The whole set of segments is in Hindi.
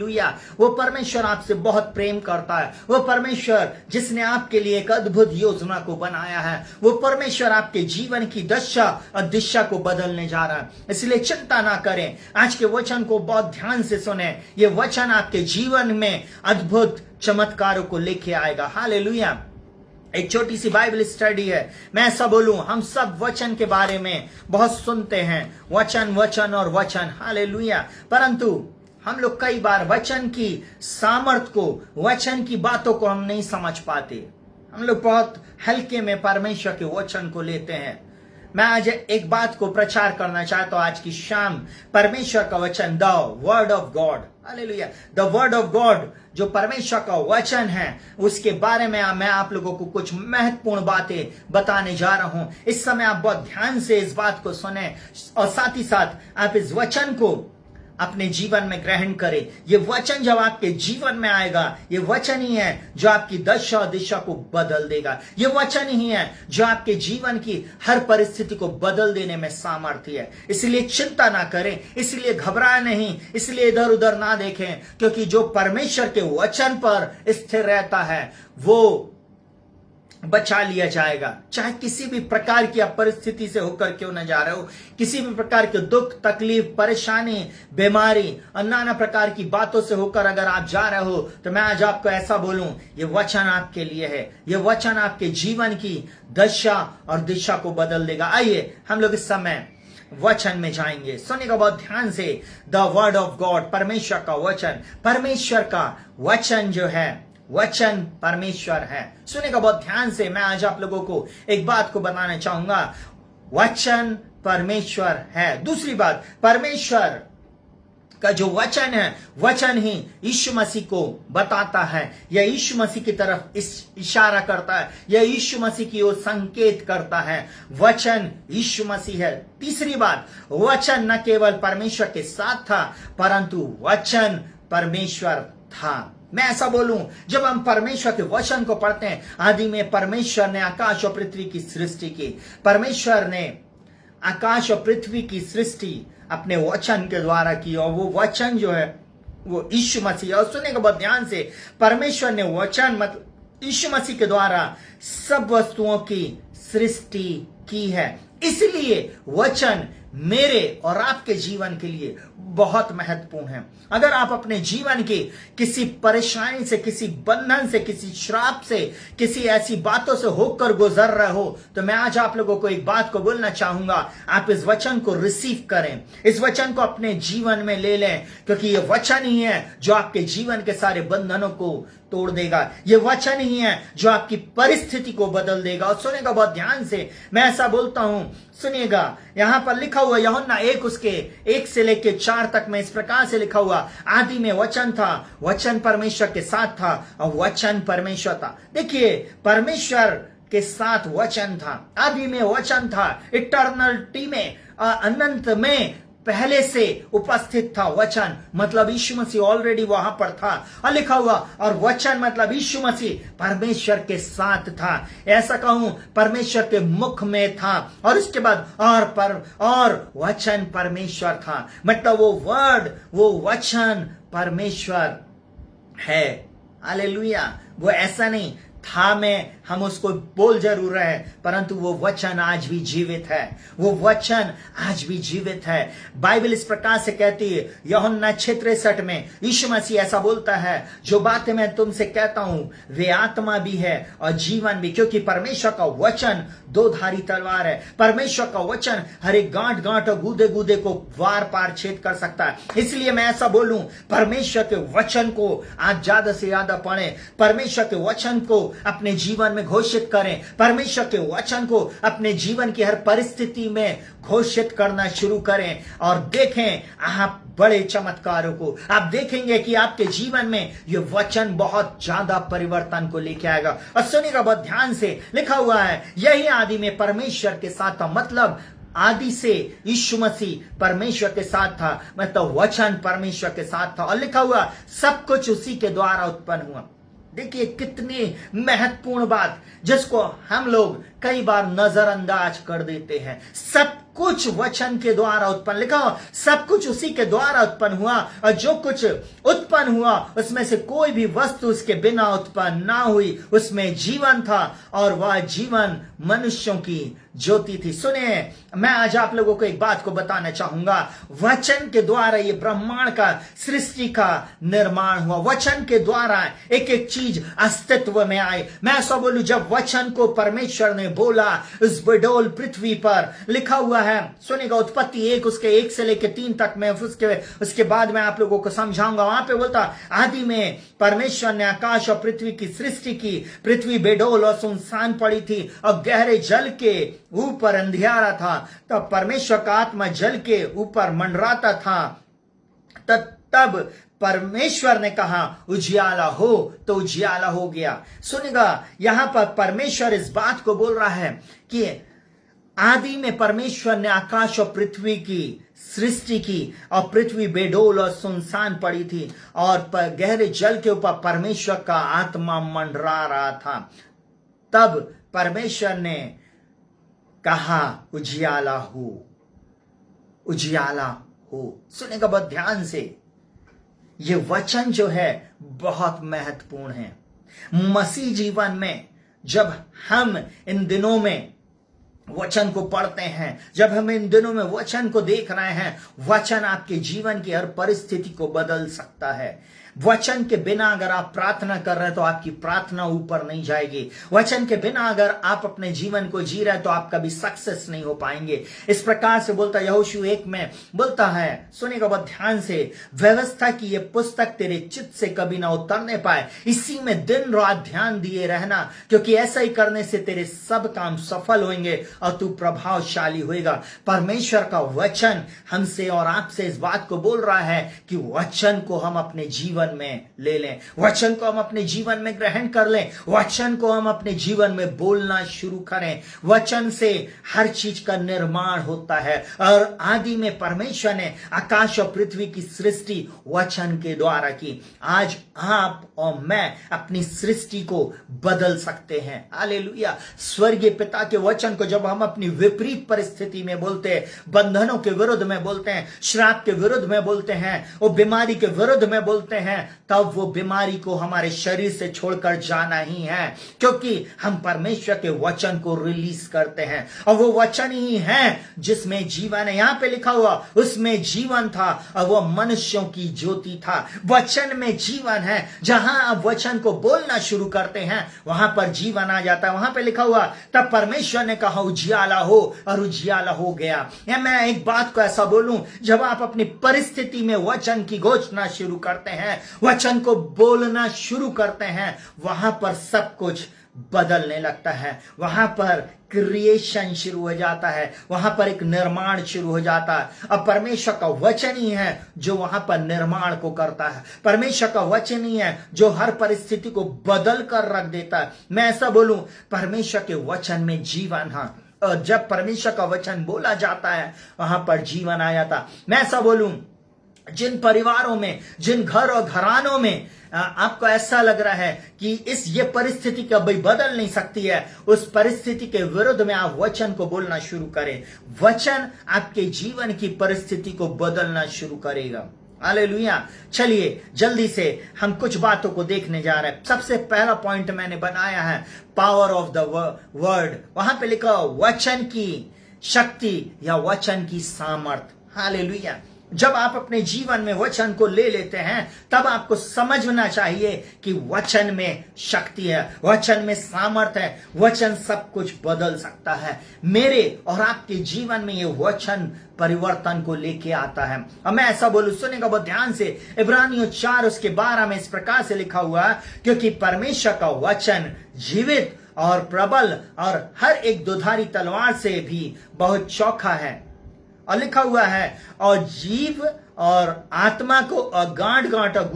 हालेलुया। वो परमेश्वर आपसे बहुत प्रेम करता है। वो परमेश्वर जिसने आपके लिए एक अद्भुत योजना को बनाया है, वो परमेश्वर आपके जीवन की दशा और दिशा को बदलने जा रहा है। इसलिए चिंता ना करें, आज के वचन को बहुत ध्यान से सुने। ये वचन आपके जीवन में अद्भुत चमत्कारों को लेके आएगा। हालेलुया। एक छोटी सी बाइबल स्टडी है। मैं ऐसा बोलूं, हम सब वचन के बारे में बहुत सुनते हैं, वचन वचन और वचन, हालेलुया। परंतु हम लोग कई बार वचन की सामर्थ को, वचन की बातों को हम नहीं समझ पाते। हम लोग बहुत हल्के में परमेश्वर के वचन को लेते हैं। मैं आज एक बात को प्रचार करना चाहता हूं आज की शाम। परमेश्वर का वचन, the word of God, hallelujah, the word of God, जो परमेश्वर का वचन है, उसके बारे में मैं आप लोगों को कुछ महत्वपूर्ण बातें बताने जा रहा हूं। इस समय आप बहुत ध्यान से इस बात को सुने और साथ ही साथ आप इस वचन को अपने जीवन में ग्रहण करें। ये वचन जब आपके जीवन में आएगा, ये वचन ही है जो आपकी दशा और दिशा को बदल देगा। ये वचन ही है जो आपके जीवन की हर परिस्थिति को बदल देने में सामर्थ्य है। इसलिए चिंता ना करें, इसलिए घबराए नहीं, इसलिए इधर उधर ना देखें, क्योंकि जो परमेश्वर के वचन पर स्थिर रहता है वो बचा लिया जाएगा। चाहे किसी भी प्रकार की आप परिस्थिति से होकर क्यों न जा रहे हो, किसी भी प्रकार के दुख, तकलीफ, परेशानी, बीमारी और नाना प्रकार की बातों से होकर अगर आप जा रहे हो, तो मैं आज आपको ऐसा बोलूं, ये वचन आपके लिए है। ये वचन आपके जीवन की दशा और दिशा को बदल देगा। आइए हम लोग इस समय वचन में जाएंगे। सुनिएगा बहुत ध्यान से, द वर्ड ऑफ गॉड, परमेश्वर का वचन। परमेश्वर का वचन जो है, वचन परमेश्वर है। सुनेगा बहुत ध्यान से। मैं आज आप लोगों को एक बात को बताना चाहूंगा, वचन परमेश्वर है। दूसरी बात, परमेश्वर का जो वचन है, वचन ही यीशु मसीह को बताता है, यह यीशु मसीह की तरफ इशारा करता है, यह यीशु मसीह की ओर संकेत करता है। वचन यीशु मसीह है। तीसरी बात, वचन न केवल परमेश्वर के साथ था, परंतु वचन परमेश्वर था। मैं ऐसा बोलूं, जब हम परमेश्वर के वचन को पढ़ते हैं, आदि में परमेश्वर ने आकाश और पृथ्वी की सृष्टि की। परमेश्वर ने आकाश और पृथ्वी की सृष्टि अपने वचन के द्वारा की, और वो वचन जो है वो यीशु मसीह। और सुनेगा बहुत ध्यान से, परमेश्वर ने वचन मतलब यीशु मसीह के द्वारा सब वस्तुओं की सृष्टि की है। इसलिए वचन मेरे और आपके जीवन के लिए बहुत महत्वपूर्ण है। अगर आप अपने जीवन की किसी परेशानी से, किसी बंधन से, किसी श्राप से, किसी ऐसी बातों से होकर गुजर रहे हो, तो मैं आज आप लोगों को एक बात को बोलना चाहूंगा, आप इस वचन को रिसीव करें, इस वचन को अपने जीवन में ले लें, क्योंकि ये वचन ही है जो आपके जीवन के सारे बंधनों को तोड़ देगा। ये वचन ही है जो आपकी परिस्थिति को बदल देगा। और सुनेगा बहुत ध्यान से, मैं ऐसा बोलता हूं, सुनिएगा, यहां पर लिखा हुआ यूहन्ना 1 उसके 1 से लेके 4 तक में इस प्रकार से लिखा हुआ, आदि में वचन था, वचन परमेश्वर के साथ था और वचन परमेश्वर था। देखिए, परमेश्वर के साथ वचन था, आदि में वचन था, इटर्नलिटी में, अनंत में पहले से उपस्थित था। वचन मतलब यीशु मसीह ऑलरेडी वहां पर था, और लिखा हुआ, और वचन मतलब यीशु मसीह परमेश्वर के साथ था। ऐसा कहूं, परमेश्वर के मुख में था, और उसके बाद और वचन परमेश्वर था। मतलब वो वर्ड, वो वचन परमेश्वर है। हालेलुया। वो ऐसा नहीं था में हम उसको बोल जरूर रहे हैं, परंतु वो वचन आज भी जीवित है। वो वचन आज भी जीवित है। बाइबल इस प्रकार से कहती है, यूहन्ना 6:63 में यीशु मसीह ऐसा बोलता है, जो बातें मैं तुमसे कहता हूं वे आत्मा भी है और जीवन भी, क्योंकि परमेश्वर का वचन दो धारी तलवार है। परमेश्वर का वचन हर एक गांठ गांठ और गूदे गूदे को वार पार छेद कर सकता है। इसलिए मैं ऐसा बोलूं, परमेश्वर के वचन को आप ज्यादा से ज्यादा पढ़ें, परमेश्वर के वचन को अपने जीवन में घोषित करें, परमेश्वर के वचन को अपने जीवन की हर परिस्थिति में घोषित करना शुरू करें, और देखें आप बड़े चमत्कारों को। आप देखेंगे कि आपके जीवन में यह वचन बहुत ज्यादा परिवर्तन को लेके आएगा। और सुनिएगा बहुत ध्यान से, लिखा हुआ है, यही आदि में परमेश्वर के साथ था। मतलब आदि से यीशु मसीह परमेश्वर के साथ था, मतलब वचन परमेश्वर के साथ था, और लिखा हुआ सब कुछ उसी के द्वारा उत्पन्न हुआ। देखिए कितनी महत्वपूर्ण बात, जिसको हम लोग कई बार नजरअंदाज कर देते हैं। सब कुछ वचन के द्वारा उत्पन्न, लिखा हो सब कुछ उसी के द्वारा उत्पन्न हुआ, और जो कुछ उत्पन्न हुआ उसमें से कोई भी वस्तु उसके बिना उत्पन्न ना हुई। उसमें जीवन था और वह जीवन मनुष्यों की ज्योति थी। सुनिए, मैं आज आप लोगों को एक बात को बताना चाहूंगा, वचन के द्वारा ये ब्रह्मांड का, सृष्टि का निर्माण हुआ। वचन के द्वारा एक एक चीज अस्तित्व में आई। मैं ऐसा बोलूं, जब वचन को परमेश्वर ने बोला इस बेडोल पृथ्वी पर, लिखा हुआ है, सुनिएगा उत्पत्ति 1 उसके 1 से लेकर 3 तक, मैं उसके बाद मैं आप लोगों को समझाऊंगा। वहां पे बोलता, आदि में परमेश्वर ने आकाश और पृथ्वी की सृष्टि की। पृथ्वी बेडोल और सुनसान पड़ी थी और गहरे जल के ऊपर अंधियारा था। तब परमेश्वर का आत्मा जल के ऊपर मंडराता था। तब परमेश्वर ने कहा उजियाला हो, तो उजियाला हो गया। सुनिएगा, यहां पर परमेश्वर इस बात को बोल रहा है कि आदि में परमेश्वर ने आकाश और पृथ्वी की सृष्टि की और पृथ्वी बेडोल और सुनसान पड़ी थी और गहरे जल के ऊपर परमेश्वर का आत्मा मंडरा रहा था। तब परमेश्वर ने कहा उजियाला हो, उजियाला हो। सुनेगा बहुत ध्यान से, ये वचन जो है बहुत महत्वपूर्ण है मसीह जीवन में। जब हम इन दिनों में वचन को पढ़ते हैं, जब हम इन दिनों में वचन को देख रहे हैं, वचन आपके जीवन की हर परिस्थिति को बदल सकता है। वचन के बिना अगर आप प्रार्थना कर रहे हैं तो आपकी प्रार्थना ऊपर नहीं जाएगी। वचन के बिना अगर आप अपने जीवन को जी रहे हैं तो आप कभी सक्सेस नहीं हो पाएंगे। इस प्रकार से बोलता यहोशू 1 में बोलता है, सुनेगा बहुत ध्यान से, व्यवस्था की ये पुस्तक तेरे चित्त से कभी ना उतरने पाए, इसी में दिन रात ध्यान दिए रहना, क्योंकि ऐसा ही करने से तेरे सब काम सफल होंगे और तू प्रभावशाली होएगा। परमेश्वर का वचन हमसे और आपसे इस बात को बोल रहा है कि वचन को हम अपने जीवन में ले लें, वचन को हम अपने जीवन में ग्रहण कर लें, वचन को हम अपने जीवन में बोलना शुरू करें। वचन से हर चीज का निर्माण होता है और आदि में परमेश्वर ने आकाश और पृथ्वी की सृष्टि वचन के द्वारा की। आज आप और मैं अपनी सृष्टि को बदल सकते हैं। हालेलुया। स्वर्गीय पिता के वचन को जब हम अपनी विपरीत परिस्थिति में बोलते हैं, बंधनों के विरुद्ध में बोलते हैं, श्राप के विरुद्ध में बोलते हैं, वो बीमारी के विरुद्ध में बोलते हैं, तब वो बीमारी को हमारे शरीर से छोड़कर जाना ही है, क्योंकि हम परमेश्वर के वचन को रिलीज करते हैं और वो वचन ही है जिसमें जीवन है। यहां पे लिखा हुआ उसमें जीवन था और वो मनुष्यों की ज्योति था। वचन में जीवन है। जहां आप वचन को बोलना शुरू करते हैं वहां पर जीवन आ जाता है। वहां पे लिखा हुआ तब परमेश्वर ने कहा उजियाला हो और उजियाला हो गया। या मैं एक बात को ऐसा बोलूं, जब आप अपनी परिस्थिति में वचन की घोषणा शुरू करते हैं, वचन को बोलना शुरू करते हैं, वहां पर सब कुछ बदलने लगता है। वहां पर क्रिएशन शुरू हो जाता है, वहां पर एक निर्माण शुरू हो जाता है। अब परमेश्वर का वचन ही है जो वहां पर निर्माण को करता है। परमेश्वर का वचन ही है जो हर परिस्थिति को बदल कर रख देता है। मैं ऐसा बोलूं, परमेश्वर के वचन में जीवन है और जब परमेश्वर का वचन बोला जाता है वहां पर जीवन आ जाता। मैं ऐसा बोलूं, जिन परिवारों में, जिन घर और घरानों में आपको ऐसा लग रहा है कि ये परिस्थिति कभी बदल नहीं सकती है, उस परिस्थिति के विरुद्ध में आप वचन को बोलना शुरू करें। वचन आपके जीवन की परिस्थिति को बदलना शुरू करेगा। हालेलुया। चलिए जल्दी से हम कुछ बातों को देखने जा रहे हैं। सबसे पहला पॉइंट मैंने बनाया है पावर ऑफ द वर्ड। वहां पे लिखा वचन की शक्ति या वचन की सामर्थ। हालेलुया। जब आप अपने जीवन में वचन को ले लेते हैं तब आपको समझना चाहिए कि वचन में शक्ति है, वचन में सामर्थ है, वचन सब कुछ बदल सकता है। मेरे और आपके जीवन में ये वचन परिवर्तन को लेके आता है। अब मैं ऐसा बोलूं, सुनेगा बहुत ध्यान से, इब्रानियों 4 उसके 12 में इस प्रकार से लिखा हुआ है, क्योंकि परमेश्वर का वचन जीवित और प्रबल और हर एक दुधारी तलवार से भी बहुत चौखा है। और लिखा हुआ है और जीव और आत्मा को और गांठ गांठ और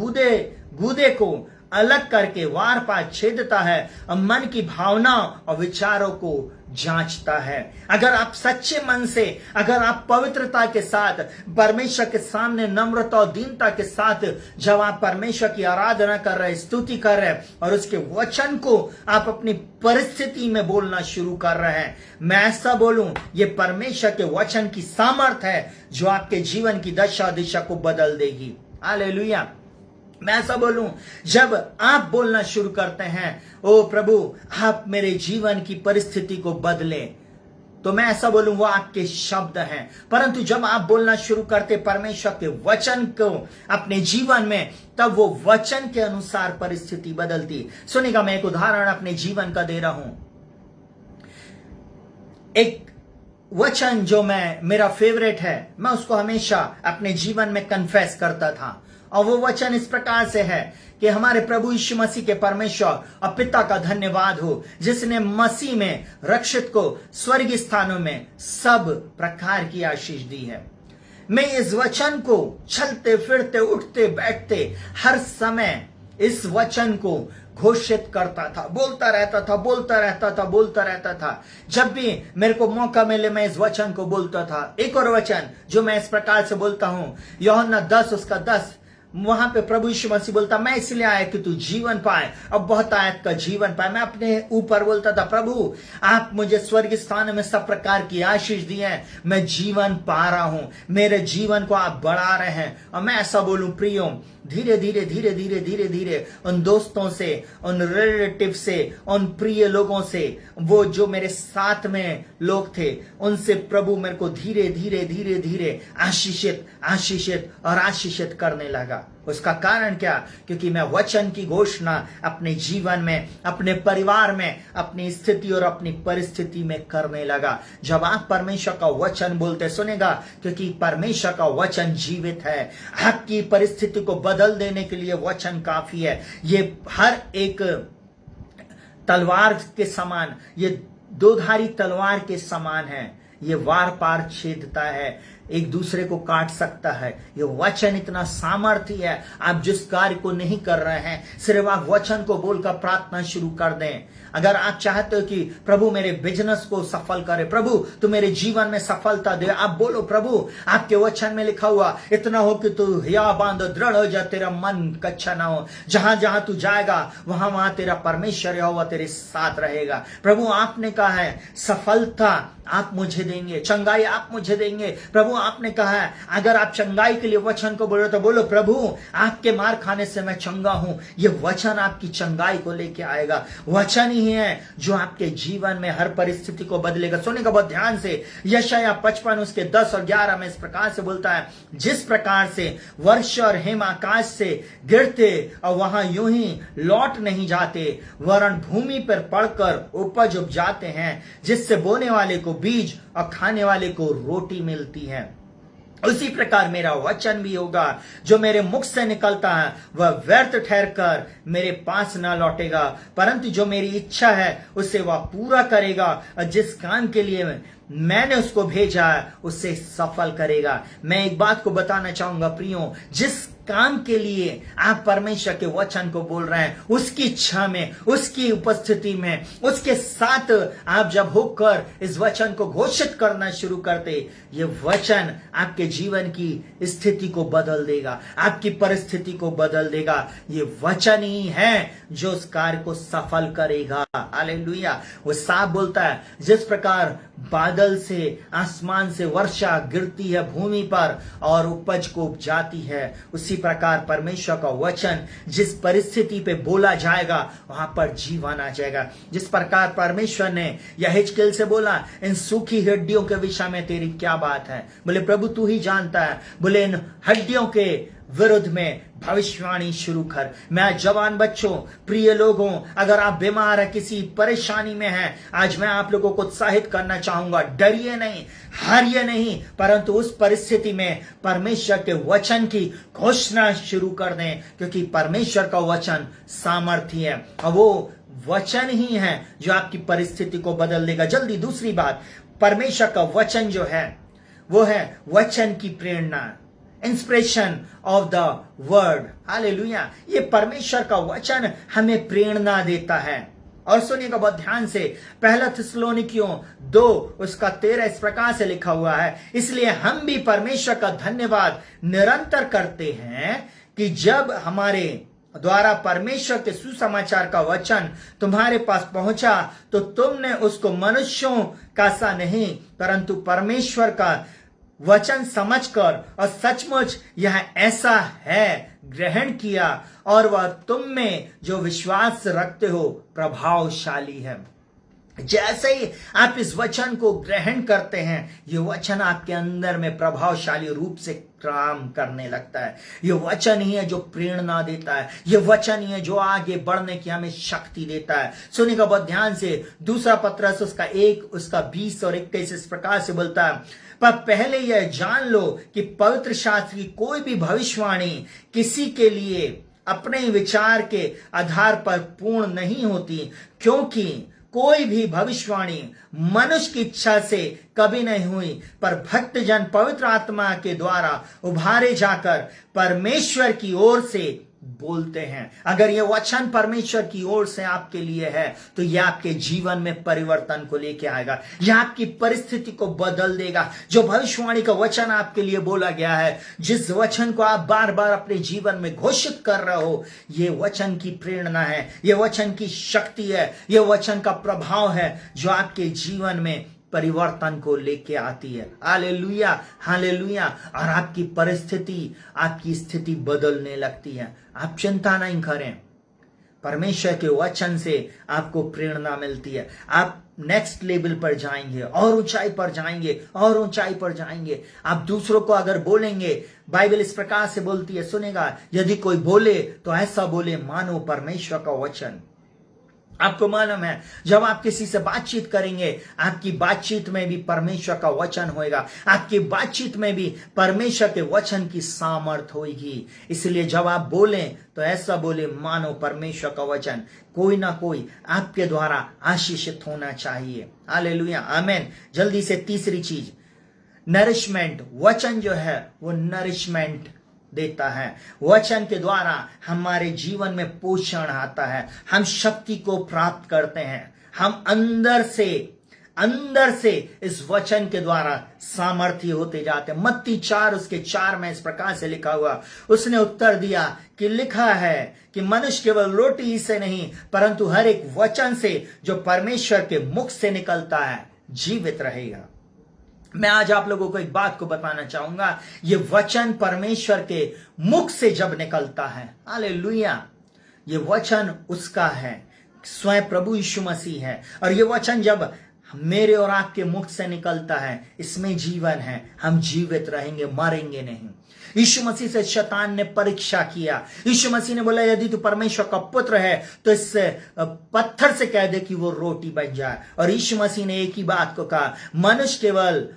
गूदे को अलग करके वार पार छेदता है और मन की भावना और विचारों को जांचता है। अगर आप सच्चे मन से, अगर आप पवित्रता के साथ परमेश्वर के सामने नम्रता और दीनता के साथ जब आप परमेश्वर की आराधना कर रहे, स्तुति कर रहे और उसके वचन को आप अपनी परिस्थिति में बोलना शुरू कर रहे हैं, मैं ऐसा बोलूं, ये परमेश्वर के वचन की सामर्थ है जो आपके जीवन की दशा दिशा को बदल देगी। हालेलुया। मैं ऐसा बोलूं, जब आप बोलना शुरू करते हैं, ओ प्रभु आप मेरे जीवन की परिस्थिति को बदलें, तो मैं ऐसा बोलूं वो आपके शब्द हैं। परंतु जब आप बोलना शुरू करते परमेश्वर के वचन को अपने जीवन में, तब वो वचन के अनुसार परिस्थिति बदलती। सुनिएगा, मैं एक उदाहरण अपने जीवन का दे रहा हूं। एक वचन जो मेरा फेवरेट है, मैं उसको हमेशा अपने जीवन में कन्फेस करता था, और वो वचन इस प्रकार से है कि हमारे प्रभु यीशु मसीह के परमेश्वर और पिता का धन्यवाद हो जिसने मसीह में रक्षित को स्वर्गीय स्थानों में सब प्रकार की आशीष दी है। मैं इस वचन को चलते फिरते उठते बैठते हर समय इस वचन को घोषित करता था, बोलता रहता था। जब भी मेरे को मौका मिले मैं इस वचन को बोलता था। एक और वचन जो मैं इस प्रकार से बोलता हूं, यूहन्ना 10:10, वहां पे प्रभु यीशु मसीह बोलता, मैं इसलिए आया कि तू जीवन पाए और बहुत आयत का जीवन पाए। मैं अपने ऊपर बोलता था, प्रभु आप मुझे स्वर्ग स्थान में सब प्रकार की आशीष दी है, मैं जीवन पा रहा हूं, मेरे जीवन को आप बढ़ा रहे हैं। और मैं ऐसा बोलूं प्रियो, धीरे धीरे उन दोस्तों से, उन रिलेटिव से, उन प्रिय लोगों से, वो जो मेरे साथ में लोग थे, उनसे प्रभु मेरे को धीरे धीरे आशीषित करने लगा। उसका कारण क्या? क्योंकि मैं वचन की घोषणा अपने जीवन में, अपने परिवार में, अपनी स्थिति और अपनी परिस्थिति में करने लगा। जब आप परमेश्वर का वचन बोलते, सुनेगा, क्योंकि परमेश्वर का वचन जीवित है। आपकी परिस्थिति को बदल देने के लिए वचन काफी है। ये हर एक तलवार के समान, ये दोधारी तलवार के समान है। ये वार पार छेदता है, एक दूसरे को काट सकता है। ये वचन इतना सामर्थ्य है। आप जिस कार्य को नहीं कर रहे हैं, सिर्फ आप वचन को बोलकर प्रार्थना शुरू कर दें। अगर आप चाहते हो कि प्रभु मेरे बिजनेस को सफल करे, प्रभु तू मेरे जीवन में सफलता दे, आप बोलो, प्रभु आपके वचन में लिखा हुआ इतना हो कि तू हिया बांध, दृढ़ हो जा, तेरा मन कच्चा ना हो। जहां जहां तू जाएगा वहां वहां तेरा परमेश्वर यहोवा तेरे साथ रहेगा। प्रभु आपने कहा है सफलता आप मुझे देंगे, चंगाई आप मुझे देंगे। प्रभु आपने कहा है अगर आप चंगाई के लिए वचन को बोलो तो बोलो, प्रभु आपके मार खाने से मैं चंगा हूं। ये वचन आपकी चंगाई को लेके आएगा। वचन ही है जो आपके जीवन में हर परिस्थिति को बदलेगा। सुनेगा बहुत ध्यान से, यशायाह 55 उसके 10 और 11 में इस प्रकार से बोलता है, जिस प्रकार से वर्षा और हिम आकाश से गिरते और वहां यूं ही लौट नहीं जाते, वरन भूमि पर पड़कर उपज उपजाते हैं, जिससे बोने वाले को बीज और खाने वाले को रोटी मिलती है, उसी प्रकार मेरा वचन भी होगा जो मेरे मुख से निकलता है, वह व्यर्थ ठहर कर मेरे पास ना लौटेगा, परंतु जो मेरी इच्छा है उसे वह पूरा करेगा, और जिस काम के लिए मैंने उसको भेजा है उसे सफल करेगा। मैं एक बात को बताना चाहूंगा प्रियो, जिस काम के लिए आप परमेश्वर के वचन को बोल रहे हैं, उसकी इच्छा में, उसकी उपस्थिति में, उसके साथ आप जब होकर इस वचन को घोषित करना शुरू करते, ये वचन आपके जीवन की स्थिति को बदल देगा, आपकी परिस्थिति को बदल देगा। ये वचन ही है जो उस कार्य को सफल करेगा। हालेलुया। वो साफ बोलता है, जिस प्रकार बादल से, आसमान से वर्षा गिरती है भूमि पर और उपज को उपजाती है, उसी प्रकार परमेश्वर का वचन जिस परिस्थिति पे बोला जाएगा वहां पर जीवन आ जाएगा। जिस प्रकार परमेश्वर ने यहेजकेल से बोला, इन सूखी हड्डियों के विषय में तेरी क्या बात है? बोले प्रभु तू ही जानता है। बोले इन हड्डियों के विरुद्ध में भविष्यवाणी शुरू कर। मैं जवान बच्चों, प्रिय लोगों, अगर आप बीमार है, किसी परेशानी में हैं, आज मैं आप लोगों को उत्साहित करना चाहूंगा, डरिए नहीं, हारिए नहीं, परंतु उस परिस्थिति में परमेश्वर के वचन की घोषणा शुरू कर दें, क्योंकि परमेश्वर का वचन सामर्थ्य है और वो वचन ही है जो आपकी परिस्थिति को बदल देगा। जल्दी दूसरी बात, परमेश्वर का वचन जो है वो है वचन की प्रेरणा, inspiration of the word. Hallelujah. ये परमेश्वर का वचन हमें प्रेरणा देता है। और सुनिएगा बहुत ध्यान से, पहला थिस्सलुनीकियों 2 उसका 13 इस प्रकार से लिखा हुआ है, इसलिए हम भी परमेश्वर का धन्यवाद निरंतर करते हैं कि जब हमारे द्वारा परमेश्वर के सुसमाचार का वचन तुम्हारे पास पहुंचा तो तुमने उसको मनुष्यों का सा नहीं परंतु परमेश्वर का वचन समझकर और सचमुच यह ऐसा है ग्रहण किया और वह तुम में जो विश्वास रखते हो प्रभावशाली है। जैसे ही आप इस वचन को ग्रहण करते हैं, ये वचन आपके अंदर में प्रभावशाली रूप से काम करने लगता है। ये वचन ही है जो प्रेरणा देता है, ये वचन ही है जो आगे बढ़ने की हमें शक्ति देता है। सुनिएगा बहुत ध्यान से, दूसरा पत्रस उसका 1 उसका 20 और 21 इस प्रकार से बोलता है, पर पहले यह जान लो कि पवित्र शास्त्र की कोई भी भविष्यवाणी किसी के लिए अपने विचार के आधार पर पूर्ण नहीं होती, क्योंकि कोई भी भविष्यवाणी मनुष्य की इच्छा से कभी नहीं हुई, पर भक्तजन पवित्र आत्मा के द्वारा उभारे जाकर परमेश्वर की ओर से बोलते हैं। अगर यह वचन परमेश्वर की ओर से आपके लिए है तो यह आपके जीवन में परिवर्तन को लेके आएगा, यह आपकी परिस्थिति को बदल देगा। जो भविष्यवाणी का वचन आपके लिए बोला गया है, जिस वचन को आप बार बार अपने जीवन में घोषित कर रहे हो, यह वचन की प्रेरणा है, यह वचन की शक्ति है, यह वचन का प्रभाव है जो आपके जीवन में परिवर्तन को लेके आती है। Hallelujah, hallelujah. और आपकी परिस्थिति, आपकी स्थिति बदलने लगती है। आप चिंता नहीं करें, परमेश्वर के वचन से आपको प्रेरणा मिलती है। आप नेक्स्ट लेवल पर जाएंगे और ऊंचाई पर जाएंगे और ऊंचाई पर जाएंगे। आप दूसरों को अगर बोलेंगे, बाइबल इस प्रकार से बोलती है, सुनेगा, यदि कोई बोले तो ऐसा बोले मानो परमेश्वर का वचन। आपको मालूम है, जब आप किसी से बातचीत करेंगे, आपकी बातचीत में भी परमेश्वर का वचन होएगा, आपकी बातचीत में भी परमेश्वर के वचन की सामर्थ होगी। इसलिए जब आप बोलें तो ऐसा बोले मानो परमेश्वर का वचन कोई ना कोई आपके द्वारा आशीषित होना चाहिए। हालेलुया, आमेन। जल्दी से तीसरी चीज, नरिशमेंट। वचन जो है वो नरिशमेंट देता है। वचन के द्वारा हमारे जीवन में पोषण आता है, हम शक्ति को प्राप्त करते हैं, हम अंदर से इस वचन के द्वारा सामर्थ्य होते जाते हैं। मत्ती 4 उसके 4 में इस प्रकार से लिखा हुआ, उसने उत्तर दिया कि लिखा है कि मनुष्य केवल रोटी ही से नहीं परंतु हर एक वचन से जो परमेश्वर के मुख से निकलता है जीवित रहेगा। मैं आज आप लोगों को एक बात को बताना चाहूंगा, ये वचन परमेश्वर के मुख से जब निकलता है, हालेलुया, ये वचन उसका है, स्वयं प्रभु यीशु मसीह है। और ये वचन जब मेरे और आपके मुख से निकलता है, इसमें जीवन है, हम जीवित रहेंगे, मरेंगे नहीं। यीशु मसीह से शैतान ने परीक्षा किया। यीशु मसीह ने बोला, यदि तू परमेश्वर का पुत्र है तो इस पत्थर से कह दे कि वो रोटी बन जाए। और यीशु मसीह ने एक ही बात को कहा, मनुष्य केवल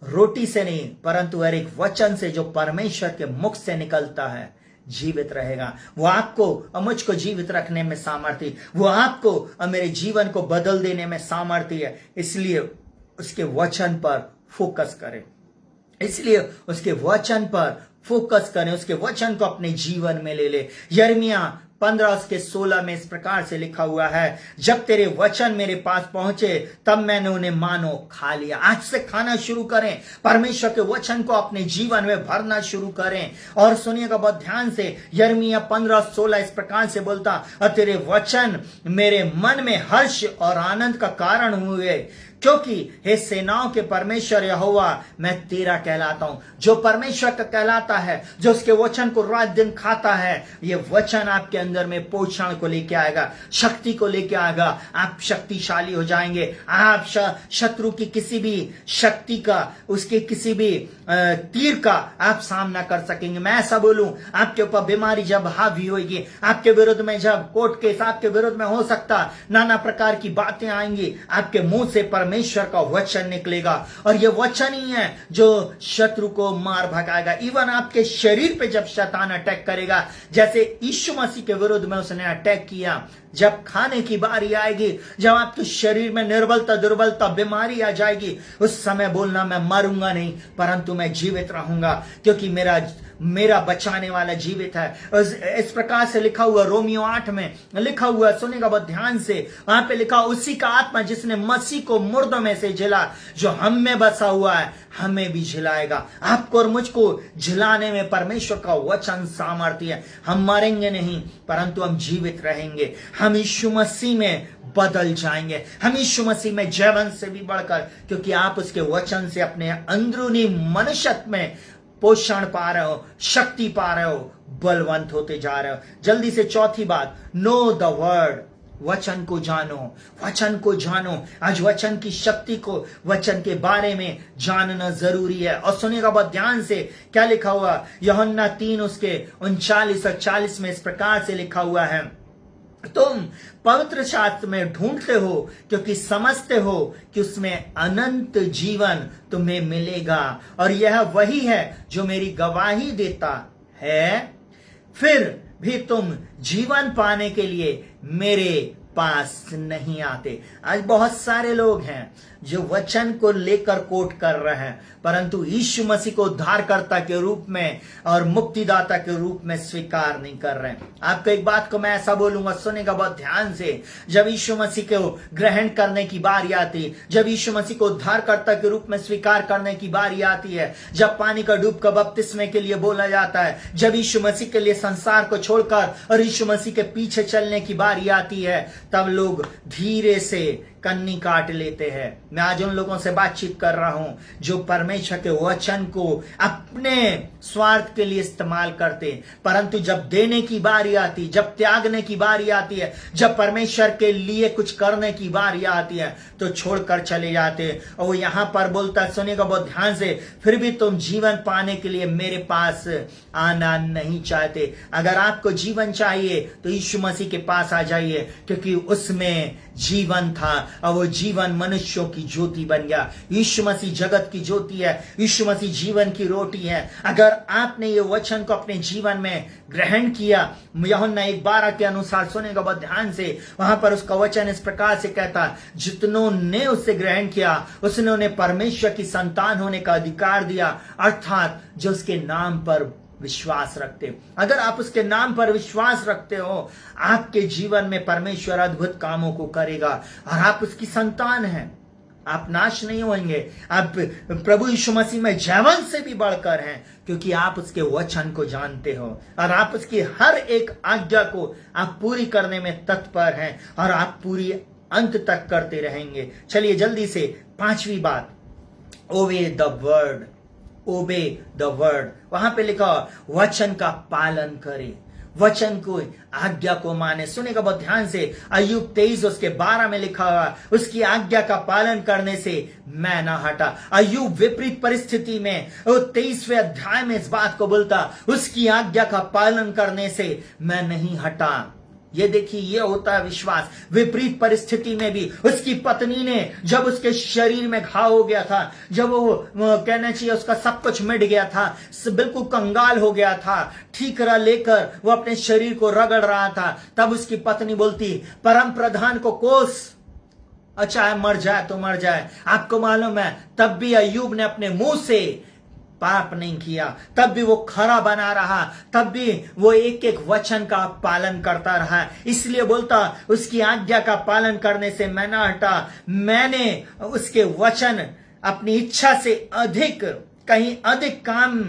रोटी से नहीं परंतु हर एक वचन से जो परमेश्वर के मुख से निकलता है जीवित रहेगा। वो आपको और मुझको जीवित रखने में सामर्थ्य, वो आपको और मेरे जीवन को बदल देने में सामर्थ्य है। इसलिए उसके वचन पर फोकस करें, इसलिए उसके वचन पर फोकस करें, उसके वचन को अपने जीवन में ले ले। यिर्मयाह 15 उसके 16 में इस प्रकार से लिखा हुआ है, जब तेरे वचन मेरे पास पहुंचे तब मैंने उन्हें मानो खा लिया। आज से खाना शुरू करें, परमेश्वर के वचन को अपने जीवन में भरना शुरू करें। और सुनिएगा बहुत ध्यान से, यिर्मयाह 15:16 इस प्रकार से बोलता, और तेरे वचन मेरे मन में हर्ष और आनंद का कारण हुए, क्योंकि हे सेनाओं के परमेश्वर यहोवा मैं तेरा कहलाता हूं। जो परमेश्वर का कहलाता है, जो उसके वचन को रात दिन खाता है, ये वचन आपके अंदर में पोषण को लेके आएगा, शक्ति को लेके आएगा। आप शक्तिशाली हो जाएंगे। आप शत्रु की किसी भी शक्ति का, उसके किसी भी तीर का आप सामना कर सकेंगे। मैं ऐसा बोलूं, आपके ऊपर बीमारी जब हावी होगी, आपके विरुद्ध में जब कोर्ट केस आपके विरुद्ध में हो सकता, नाना प्रकार की बातें आएंगी, आपके मुंह से परमेश्वर का वचन निकलेगा और यह वचन ही है जो शत्रु को मार भगाएगा। इवन आपके शरीर पे जब शैतान अटैक करेगा, जैसे यीशु मसीह के विरुद्ध में उसने अटैक किया, जब खाने की बारी आएगी, जब आपके शरीर में निर्बलता, दुर्बलता, बीमारी आ जाएगी, उस समय बोलना मैं मरूंगा नहीं परंतु मैं जीवित रहूंगा, क्योंकि मेरा बचाने वाला जीवित है। इस प्रकार से लिखा हुआ रोमियो 8 में लिखा हुआ, सुनेगा बहुत ध्यान से, वहां पे लिखा उसी का आत्मा जिसने मसीह को मुर्दों में से जिला, जो हम में बसा हुआ है, हमें भी झिलाएगा। आपको और मुझको झिलाने में परमेश्वर का वचन सामर्थ्य है। हम मरेंगे नहीं परंतु हम जीवित रहेंगे। हम यीशु मसीह में बदल जाएंगे, हम यीशु मसीह में जैवन से भी बढ़कर, क्योंकि आप उसके वचन से अपने अंदरूनी मनुष्यत्व में पोषण पा रहे हो, शक्ति पा रहे हो, बलवंत होते जा रहे हो। जल्दी से चौथी बात, नो द वर्ड, वचन को जानो, वचन को जानो। आज वचन की शक्ति को, वचन के बारे में जानना जरूरी है। और सुनिएगा बहुत ध्यान से, क्या लिखा हुआ यूहन्ना 3 उसके 39 और 40 में इस प्रकार से लिखा हुआ है, तुम पवित्र शास्त्र में ढूंढते हो क्योंकि समझते हो कि उसमें अनंत जीवन तुम्हें मिलेगा, और यह वही है जो मेरी गवाही देता है। फिर भी तुम जीवन पाने के लिए मेरे पास नहीं आते। आज बहुत सारे लोग हैं जो वचन को लेकर कोट कर रहे हैं परंतु यीशु मसीह को उद्धारकर्ता के रूप में और मुक्तिदाता के रूप में स्वीकार नहीं कर रहे हैं। आपको एक बात को मैं ऐसा बोलूंगा, सुनेगा बहुत ध्यान से, जब यीशु मसीह को ग्रहण करने की बारी आती, जब यीशु मसीह को उद्धारकर्ता के रूप में स्वीकार करने की बारी आती है, जब पानी का डूब का बपतिस्मे के लिए बोला जाता है, जब यीशु मसीह के लिए संसार को छोड़कर और यीशु मसीह के पीछे चलने की बारी आती है, तब लोग धीरे से कन्नी काट लेते हैं। मैं आज उन लोगों से बातचीत कर रहा हूं जो परमेश्वर के वचन को अपने स्वार्थ के लिए इस्तेमाल करते, परंतु जब देने की बारी आती, जब त्यागने की बारी आती है, जब परमेश्वर के लिए कुछ करने की बारी आती है, तो छोड़कर चले जाते। और वो यहां पर बोलता है, सुनेगा बहुत ध्यान से, फिर भी तुम जीवन पाने के लिए मेरे पास आना नहीं चाहते। अगर आपको जीवन चाहिए तो यीशु मसीह के पास आ जाइए, क्योंकि उसमें जीवन था और वो जीवन मनुष्यों की ज्योति बन गया। यीशु मसीह जगत की ज्योति है, यीशु मसीह जीवन की रोटी है। अगर आपने ये वचन को अपने जीवन में ग्रहण किया, यूहन्ना 1:12 के अनुसार, सुनेगा बहुत ध्यान से, वहां पर उसका वचन इस प्रकार से कहता, जितनों ने उससे ग्रहण किया उसने उन्हें परमेश्वर की संतान होने का अधिकार दिया, अर्थात जो उसके नाम पर विश्वास रखते। अगर आप उसके नाम पर विश्वास रखते हो, आपके जीवन में परमेश्वर अद्भुत कामों को करेगा और आप उसकी संतान हैं। आप नाश नहीं होंगे, आप प्रभु यीशु मसीह में जैवन से भी बढ़कर हैं, क्योंकि आप उसके वचन को जानते हो और आप उसकी हर एक आज्ञा को आप पूरी करने में तत्पर हैं और आप पूरी अंत तक करते रहेंगे। चलिए जल्दी से पांचवी बात, obey the word, obey the word. वहां पे लिखा वचन का पालन करे, वचन को, आज्ञा को माने। सुनेगा बहुत ध्यान से, अय्यूब 23 उसके 12 में लिखा हुआ, उसकी आज्ञा का पालन करने से मैं ना हटा। अय्यूब विपरीत परिस्थिति में 23वें अध्याय में इस बात को बोलता, उसकी आज्ञा का पालन करने से मैं नहीं हटा। ये देखिए, ये होता है विश्वास। विपरीत परिस्थिति में भी उसकी पत्नी ने, जब उसके शरीर में घाव हो गया था, जब वो कहना चाहिए उसका सब कुछ मिट गया था, बिल्कुल कंगाल हो गया था, ठीकरा लेकर वो अपने शरीर को रगड़ रहा था, तब उसकी पत्नी बोलती, परम प्रधान को कोस, अच्छा है मर जाए तो मर जाए। आपको मालूम है, तब भी अय्यूब ने अपने मुंह से पाप नहीं किया, तब भी वो खरा बना रहा, तब भी वो एक एक वचन का पालन करता रहा। इसलिए बोलता, उसकी आज्ञा का पालन करने से मैं ना हटा, मैंने उसके वचन अपनी इच्छा से अधिक, कहीं अधिक काम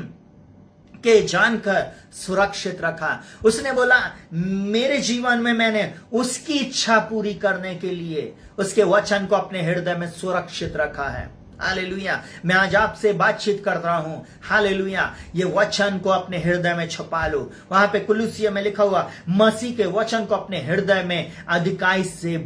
के जानकर सुरक्षित रखा। उसने बोला, मेरे जीवन में मैंने उसकी इच्छा पूरी करने के लिए उसके वचन को अपने हृदय में सुरक्षित रखा है। हालेलुया। मैं आज आपसे बातचीत कर रहा हूं, हालेलुया। ये वचन को अपने हृदय में छुपा लो। वहां पे कुलुसिया में लिखा हुआ, मसीह के वचन को अपने हृदय में अधिकाई से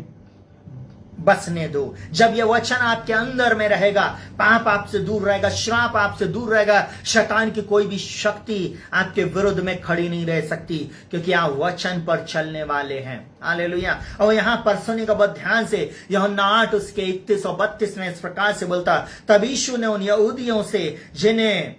बसने दो। जब यह वचन आपके अंदर में रहेगा, पाप आपसे दूर रहेगा, श्राप आपसे दूर रहेगा, शैतान की कोई भी शक्ति आपके विरुद्ध में खड़ी नहीं रह सकती, क्योंकि आप वचन पर चलने वाले हैं। हालेलुया। और यहां पर सुनिएगा बहुत ध्यान से, यूहन्ना 8 उसके 31 और 32 में इस प्रकार से बोलता, तब यीशु ने उन यहूदियों से जिन्हें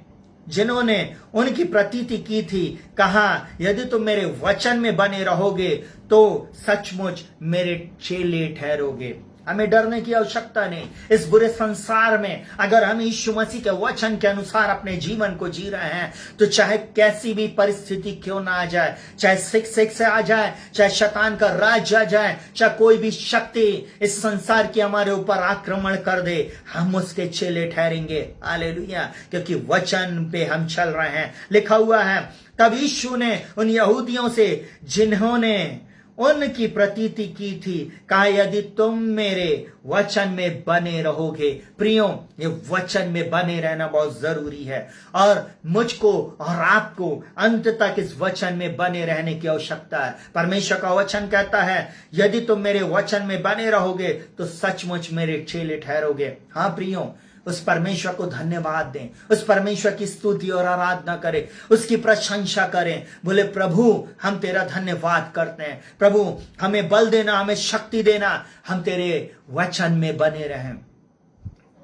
जिन्होंने उनकी प्रतीति की थी, कहा यदि तुम मेरे वचन में बने रहोगे तो सचमुच मेरे चेले ठहरोगे। हमें डरने की आवश्यकता नहीं। इस बुरे संसार में अगर हम यीशु मसीह के वचन के अनुसार अपने जीवन को जी रहे हैं तो चाहे कैसी भी परिस्थिति क्यों ना आ जाए, चाहे 666 से आ जाए, चाहे शैतान का राज आ जाए, चाहे कोई भी शक्ति इस संसार की हमारे ऊपर आक्रमण कर दे, हम उसके चेले ठहरेंगे। हालेलुया, क्योंकि वचन पे हम चल रहे हैं। लिखा हुआ है, तब यीशु ने उन यहूदियों से जिन्होंने उनकी प्रतीति की थी, कहा यदि तुम मेरे वचन में बने रहोगे। प्रियो, ये वचन में बने रहना बहुत जरूरी है और मुझको और आपको अंत तक इस वचन में बने रहने की आवश्यकता है। परमेश्वर का वचन कहता है यदि तुम मेरे वचन में बने रहोगे तो सचमुच मेरे चेले ठहरोगे। हाँ प्रियो, उस परमेश्वर को धन्यवाद दें, उस परमेश्वर की स्तुति और आराधना करें, उसकी प्रशंसा करें। बोले प्रभु हम तेरा धन्यवाद करते हैं, प्रभु हमें बल देना, हमें शक्ति देना, हम तेरे वचन में बने रहें।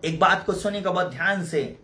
एक बात को सुनिएगा बहुत ध्यान से,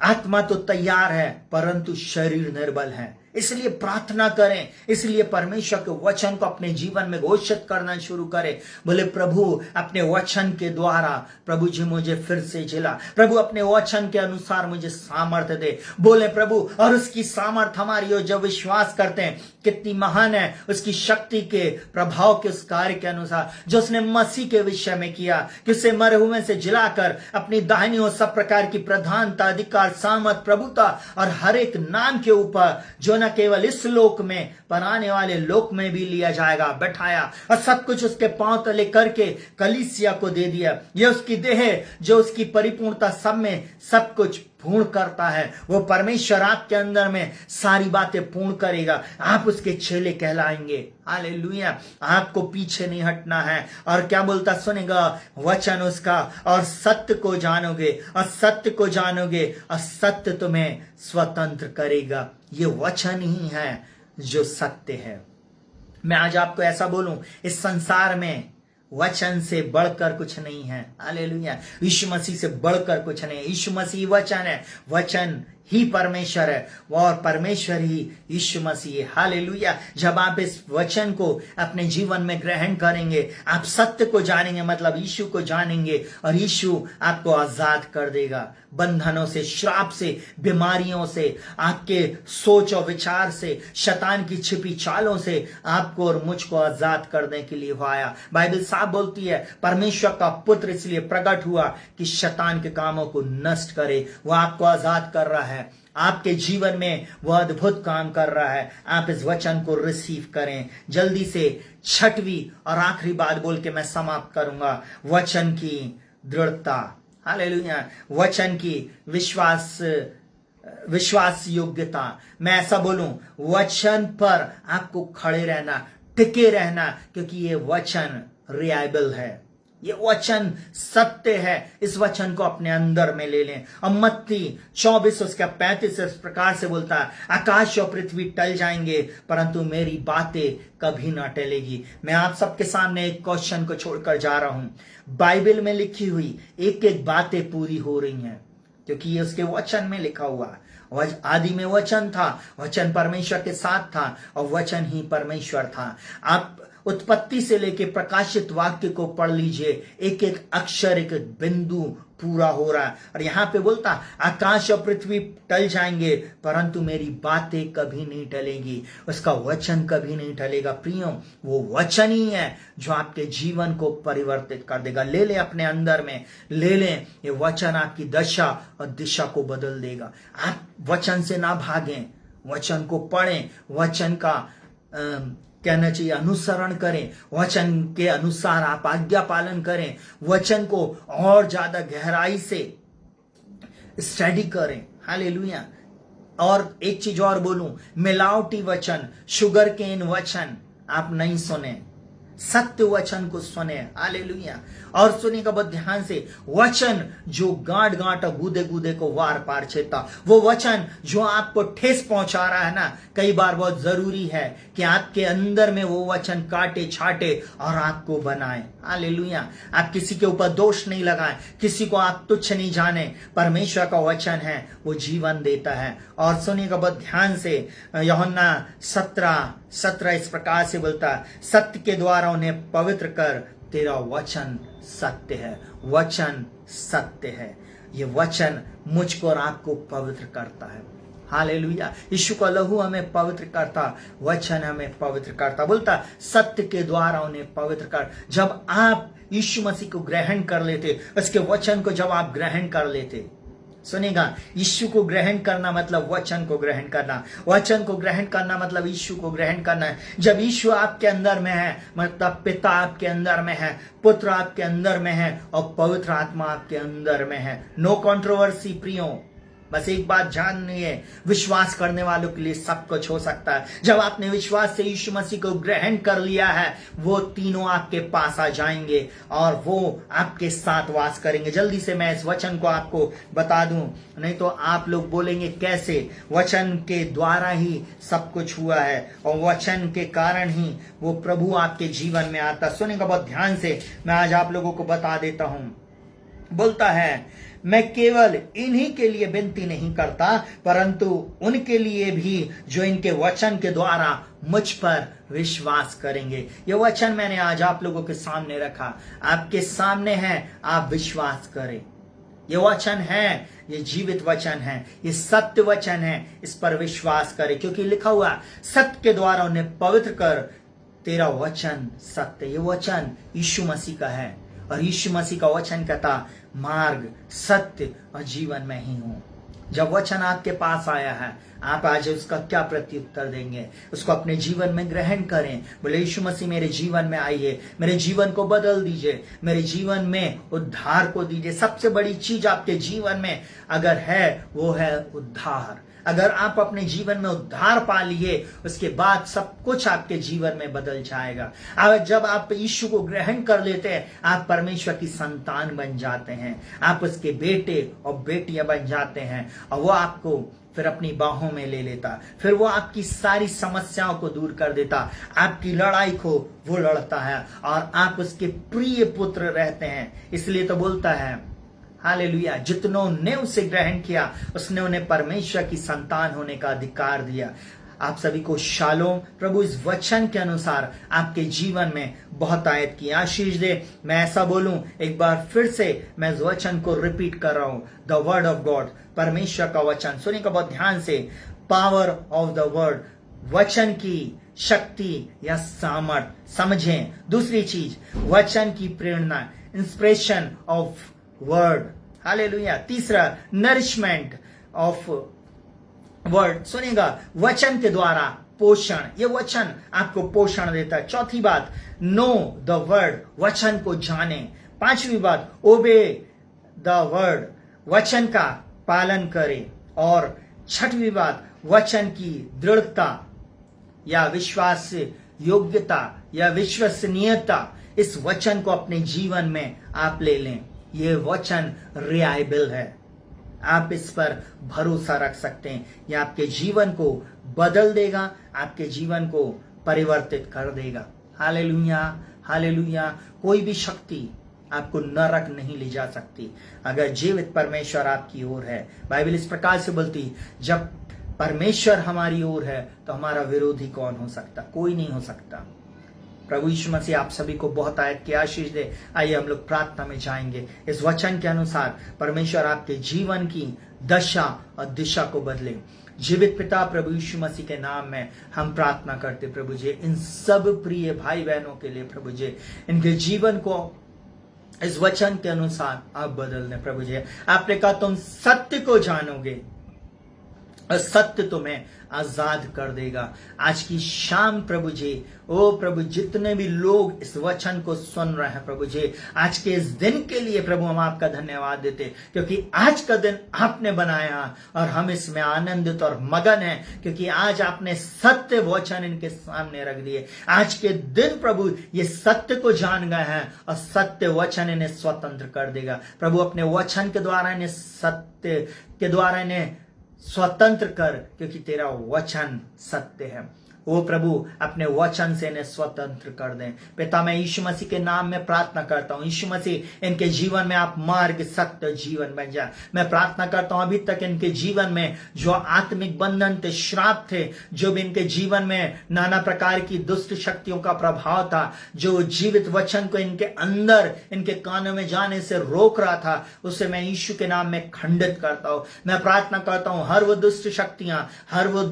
आत्मा तो तैयार है परंतु शरीर निर्बल है। इसलिए प्रार्थना करें, इसलिए परमेश्वर के वचन को अपने जीवन में घोषित करना शुरू करें। बोले प्रभु अपने वचन के द्वारा प्रभु जी मुझे फिर से जिला, प्रभु अपने वचन के अनुसार मुझे सामर्थ्य दे। बोले प्रभु, और उसकी सामर्थ्य हमारी हो जो विश्वास करते हैं कितनी महान है, उसकी शक्ति के प्रभाव के उस कार्य के अनुसार जो उसने मसीह के विषय में किया कि उसे मरे हुए से जिलाकर अपनी दाहिनी ओर सब प्रकार की प्रधानता, अधिकार, सामर्थ, प्रभुता और हर एक नाम के ऊपर जो न केवल इस लोक में पर आने वाले लोक में भी लिया जाएगा, बैठाया और सब कुछ उसके पांव तले करके कलीसिया को दे दिया। यह उसकी देह है जो उसकी परिपूर्णता सब में सब कुछ पूर्ण करता है। वो परमेश्वर आपके अंदर में सारी बातें पूर्ण करेगा, आप उसके चेले कहलाएंगे। हालेलुया, आपको पीछे नहीं हटना है। और क्या बोलता सुनेगा वचन उसका, और सत्य को जानोगे और सत्य को जानोगे और सत्य तुम्हें स्वतंत्र करेगा। ये वचन ही है जो सत्य है। मैं आज आपको ऐसा बोलूं, इस संसार में वचन से बढ़कर कुछ नहीं है। हालेलुया, यीशु मसीह से बढ़कर कुछ नहीं है। यीशु मसीह वचन है, वचन ही परमेश्वर है और परमेश्वर ही यीशु मसीह है। हालेलुया, जब आप इस वचन को अपने जीवन में ग्रहण करेंगे, आप सत्य को जानेंगे, मतलब यीशु को जानेंगे और यीशु आपको आजाद कर देगा बंधनों से, श्राप से, बीमारियों से, आपके सोच और विचार से, शैतान की छिपी चालों से आपको और मुझको आजाद करने के लिए वो आया। बाइबल साफ बोलती है परमेश्वर का पुत्र इसलिए प्रकट हुआ कि शैतान के कामों को नष्ट करे। वो आपको आजाद कर रहा है, आपके जीवन में वह अद्भुत काम कर रहा है। आप इस वचन को रिसीव करें। जल्दी से छठवीं और आखिरी बात बोल के मैं समाप्त करूंगा, वचन की दृढ़ता। हालेलुया, वचन की विश्वास योग्यता। मैं ऐसा बोलूं, वचन पर आपको खड़े रहना, टिके रहना, क्योंकि ये वचन रिलायबल है, ये वचन सत्य है। इस वचन को अपने अंदर में ले लें। और मत्ती 24 उसका 35 इस प्रकार से बोलता है, आकाश और पृथ्वी टल जाएंगे परंतु मेरी बातें कभी ना टलेगी। मैं आप सबके सामने एक क्वेश्चन को छोड़कर जा रहा हूं। बाइबल में लिखी हुई एक एक बातें पूरी हो रही हैं क्योंकि ये उसके वचन में लिखा हुआ है। आदि में वचन था, वचन परमेश्वर के साथ था और वचन ही परमेश्वर था। आप उत्पत्ति से लेके प्रकाशित वाक्य को पढ़ लीजिए, एक एक अक्षर, एक एक बिंदु पूरा हो रहा है। और यहां पे बोलता आकाश और पृथ्वी टल जाएंगे परंतु मेरी बातें कभी नहीं टलेगी, उसका वचन कभी नहीं टलेगा। प्रियो, वो वचन ही है जो आपके जीवन को परिवर्तित कर देगा। ले ले अपने अंदर में, ले ले, ये वचन आपकी दशा और दिशा को बदल देगा। आप वचन से ना भागें, वचन को पढ़ें, वचन का कहना चाहिए अनुसरण करें, वचन के अनुसार आप आज्ञा पालन करें, वचन को और ज्यादा गहराई से स्टडी करें। हालेलुया। और एक चीज और बोलूं, मिलावटी वचन, शुगर केन वचन आप नहीं सुने। सत्य वचन को सुने, हालेलुया। और सुनिएगा बहुत ध्यान से, वचन जो गांठ गांठ गूदे गूदे को वार पार छेता, वो वचन जो आपको ठेस पहुंचा रहा है ना, कई बार बहुत जरूरी है कि आपके अंदर में वो वचन काटे छाटे और आपको बनाए, हालेलुया। आप किसी के ऊपर दोष नहीं लगाएं, किसी को आप तुच्छ नहीं जाने। परमेश्वर का वचन है, वो जीवन देता है। और सुनिएगा बहुत ध्यान से, यूहन्ना 17:17 इस प्रकार से बोलता है, सत्य के द्वारा उन्हें पवित्र कर, तेरा वचन सत्य है। वचन सत्य है। ये वचन मुझको और आपको पवित्र करता है, हालेलुया। यीशु का लहू हमें पवित्र करता, वचन हमें पवित्र करता। बोलता सत्य के द्वारा उन्हें पवित्र कर। जब आप यीशु मसीह को ग्रहण कर लेते, उसके वचन को जब आप ग्रहण कर लेते, सुनेगा, यीशु को ग्रहण करना मतलब वचन को ग्रहण करना, वचन को ग्रहण करना मतलब यीशु को ग्रहण करना है। जब यीशु आपके अंदर में है, मतलब पिता आपके अंदर में है, पुत्र आपके अंदर में है और पवित्र आत्मा आपके अंदर में है। नो कंट्रोवर्सी प्रियो, बस एक बात जाननी है, विश्वास करने वालों के लिए सब कुछ हो सकता है। जब आपने विश्वास से यीशु मसीह को ग्रहण कर लिया है, वो तीनों आपके पास आ जाएंगे और वो आपके साथ वास करेंगे। जल्दी से मैं इस वचन को आपको बता दूं, नहीं तो आप लोग बोलेंगे कैसे, वचन के द्वारा ही सब कुछ हुआ है और वचन के कारण ही वो प्रभु आपके जीवन में आता। सुनेगा बहुत ध्यान से, मैं आज आप लोगों को बता देता हूं। बोलता है, मैं केवल इन्हीं के लिए विनती नहीं करता, परंतु उनके लिए भी जो इनके वचन के द्वारा मुझ पर विश्वास करेंगे। ये वचन मैंने आज आप लोगों के सामने रखा, आपके सामने है, आप विश्वास करें। ये वचन है, ये जीवित वचन है, ये सत्य वचन है, इस पर विश्वास करें, क्योंकि लिखा हुआ सत्य के द्वारा उन्हें पवित्र कर, तेरा वचन सत्य। ये वचन यीशु मसीह का है और यीशु मसीह का वचन कहता, मार्ग सत्य और जीवन में ही हूं। जब वचन आपके पास आया है, आप आज उसका क्या प्रत्युत्तर देंगे? उसको अपने जीवन में ग्रहण करें। बोले, यीशु मसीह मेरे जीवन में आइए, मेरे जीवन को बदल दीजिए, मेरे जीवन में उद्धार को दीजिए। सबसे बड़ी चीज आपके जीवन में अगर है, वो है उद्धार। अगर आप अपने जीवन में उद्धार पा लिए, उसके बाद सब कुछ आपके जीवन में बदल जाएगा। अगर जब आप यीशु को ग्रहण कर लेते हैं, आप परमेश्वर की संतान बन जाते हैं, आप उसके बेटे और बेटियां बन जाते हैं और वो आपको फिर अपनी बाहों में ले लेता, फिर वो आपकी सारी समस्याओं को दूर कर देता, आपकी लड़ाई को वो लड़ता है और आप उसके प्रिय पुत्र रहते हैं। इसलिए तो बोलता है, हालेलुया, जितनों ने उसे ग्रहण किया, उसने उन्हें परमेश्वर की संतान होने का अधिकार दिया। आप सभी को शालोम। प्रभु इस वचन के अनुसार आपके जीवन में बहुत आयत की आशीष दे। मैं ऐसा बोलूं, एक बार फिर से मैं इस वचन को रिपीट कर रहा हूं, द वर्ड ऑफ गॉड, परमेश्वर का वचन। सुनिएगा बहुत ध्यान से, पावर ऑफ द वर्ड, वचन की शक्ति या सामर्थ समझें। दूसरी चीज, वचन की प्रेरणा, इंस्पिरेशन ऑफ वर्ड, हालेलुया। तीसरा, नरिशमेंट ऑफ वर्ड। सुनिएगा, वचन के द्वारा पोषण, ये वचन आपको पोषण देता है। चौथी बात, नो द वर्ड, वचन को जाने। पांचवी बात, ओबे द वर्ड, वचन का पालन करें। और छठवीं बात, वचन की दृढ़ता या विश्वास योग्यता या विश्वसनीयता, इस वचन को अपने जीवन में आप ले लें। ये वचन रिलायबल है, आप इस पर भरोसा रख सकते हैं। यह आपके जीवन को बदल देगा, आपके जीवन को परिवर्तित कर देगा। Hallelujah, hallelujah. कोई भी शक्ति आपको नरक नहीं ले जा सकती अगर जीवित परमेश्वर आपकी ओर है। बाइबल इस प्रकार से बोलती, जब परमेश्वर हमारी ओर है तो हमारा विरोधी कौन हो सकता? कोई नहीं हो सकता। प्रभु यीशु मसीह आप सभी को बहुत आयत की आशीष दे। आइए हम लोग प्रार्थना में जाएंगे। इस वचन के अनुसार परमेश्वर आपके जीवन की दशा और दिशा को बदले। जीवित पिता, प्रभु यीशु मसीह के नाम में हम प्रार्थना करते प्रभु जी, इन सब प्रिय भाई बहनों के लिए प्रभु जी, इनके जीवन को इस वचन के अनुसार आप बदल दें प्रभु जी। आपने कहा तुम सत्य को जानोगे और सत्य तुम्हें आजाद कर देगा। आज की शाम प्रभु जी, ओ प्रभु, जितने भी लोग इस वचन को सुन रहे हैं प्रभु जी, आज के इस दिन के लिए प्रभु हम आपका धन्यवाद देते, क्योंकि आज का दिन आपने बनाया और हम इसमें आनंदित और मगन हैं, क्योंकि आज आपने सत्य वचन इनके सामने रख दिए। आज के दिन प्रभु ये सत्य को जान गए हैं और सत्य वचन इन्हें स्वतंत्र कर देगा। प्रभु अपने वचन के द्वारा इन्हें सत्य के द्वारा इन्हें स्वतंत्र कर, क्योंकि तेरा वचन सत्य है। वो प्रभु अपने वचन से इन्हें स्वतंत्र कर दें। पिता, मैं यीशु मसीह के नाम में प्रार्थना करता हूँ, यीशु मसीह इनके जीवन में आप मार्ग, सत्य, जीवन बन जाए। मैं प्रार्थना करता हूँ अभी तक इनके जीवन में जो आत्मिक बंधन थे, श्राप थे, जो भी इनके जीवन में नाना प्रकार की दुष्ट शक्तियों का प्रभाव था, जो जीवित वचन को इनके अंदर, इनके कानों में जाने से रोक रहा था, उसे मैं यीशु के नाम में खंडित करता हूँ। मैं प्रार्थना करता हूँ हर वो दुष्ट शक्तियां, हर वो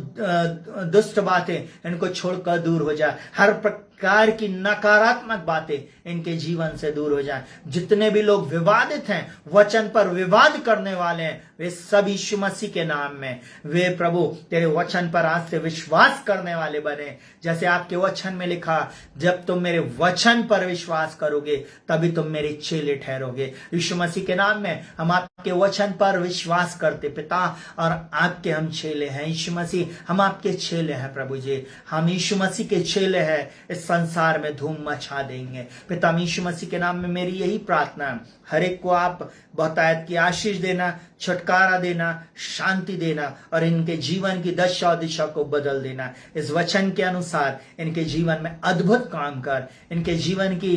दुष्ट बातें इनको छोड़कर दूर हो जाए। हर प्रकार की नकारात्मक बातें इनके जीवन से दूर हो जाए। जितने भी लोग विवादित हैं, वचन पर विवाद करने वाले हैं, वे सब यीशु मसीह के नाम में वे प्रभु तेरे वचन पर आज से विश्वास करने वाले बने। जैसे आपके वचन में लिखा, जब तुम मेरे वचन पर विश्वास करोगे तभी तुम मेरे चेले ठहरोगे। यीशु मसीह के नाम में हम आपके वचन पर विश्वास करते पिता, और आपके हम चेले हैं। यीशु मसीह, हम आपके चेले हैं प्रभु जी, हम यीशु मसीह के चेले हैं। इस संसार में धूम मचा देंगे पिता। यीशु मसीह के नाम में मेरी यही प्रार्थना है, हर एक को आप बहुतायत की आशीष देना, छुटकारा देना, शांति देना और इनके जीवन की दशा और दिशा को बदल देना। इस वचन के अनुसार इनके जीवन में अद्भुत काम कर, इनके जीवन की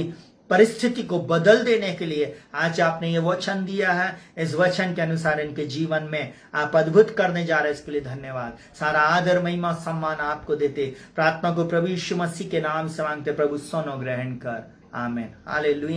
परिस्थिति को बदल देने के लिए आज आपने ये वचन दिया है। इस वचन के अनुसार इनके जीवन में आप अद्भुत करने जा रहे हैं, इसके लिए धन्यवाद। सारा आदर, महिमा, सम्मान आपको देते। प्रार्थना को प्रभु यीशु मसीह के नाम से मांगते, प्रभु सुनो, ग्रहण कर। आमीन। हालेलुया।